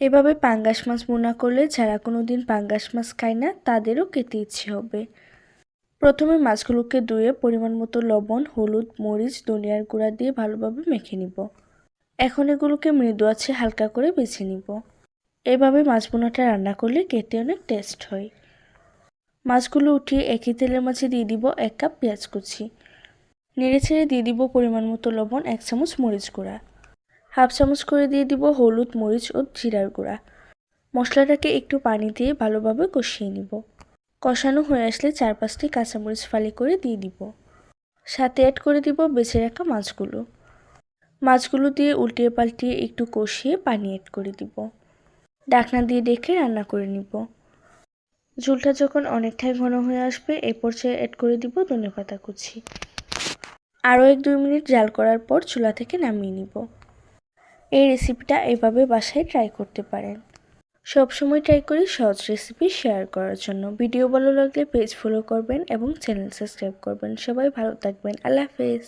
এভাবে পাঙ্গাস মাছ ভুনা করলে যারা কোনোদিন পাঙ্গাস মাছ খায় না তাদেরও খেতে ইচ্ছে হবে। প্রথমে মাছগুলোকে ধুয়ে পরিমাণ মতো লবণ, হলুদ, মরিচ, ধনিয়ার গুঁড়া দিয়ে ভালোভাবে মেখে নিব। এখন এগুলোকে মৃদু আঁচে হালকা করে ভেজে নিব। এভাবে মাছ ভুনাটা রান্না করলে খেতে অনেক টেস্ট হয়। মাছগুলো উঠিয়ে একই তেলের মাঝে দিয়ে দিব 1 কাপ পেঁয়াজ কুচি। নেড়েচেড়ে দিয়ে দিব পরিমাণ মতো লবণ, 1 চামচ মরিচ গুঁড়া, হাফ চামচ করে দিয়ে দিব হলুদ, মরিচ ও জিরার গুঁড়া। মশলাটাকে একটু পানি দিয়ে ভালোভাবে কষিয়ে নিব। কষানো হয়ে আসলে 4-5টি কাঁচামরিচ ফালি করে দিয়ে দিব। সাথে অ্যাড করে দিব বেছে রাখা মাছগুলো। মাছগুলো দিয়ে উল্টিয়ে পাল্টিয়ে একটু কষিয়ে পানি অ্যাড করে দিব। ঢাকনা দিয়ে ঢেকে রান্না করে নিব। ঝোলটা যখন অনেকটাই ঘন হয়ে আসবে এই পর্যায়ে অ্যাড করে দিব ধনেপাতা কুচি। আরও 1-2 মিনিট জাল করার পর চুলা থেকে নামিয়ে নিব। এই রেসিপিটা এভাবে বাসায় ট্রাই করতে পারেন। সবসময় ট্রাই করি সহজ রেসিপি শেয়ার করার জন্য। ভিডিও ভালো লাগলে পেজ ফলো করবেন এবং চ্যানেল সাবস্ক্রাইব করবেন। সবাই ভালো থাকবেন। আল্লাহ হাফেজ।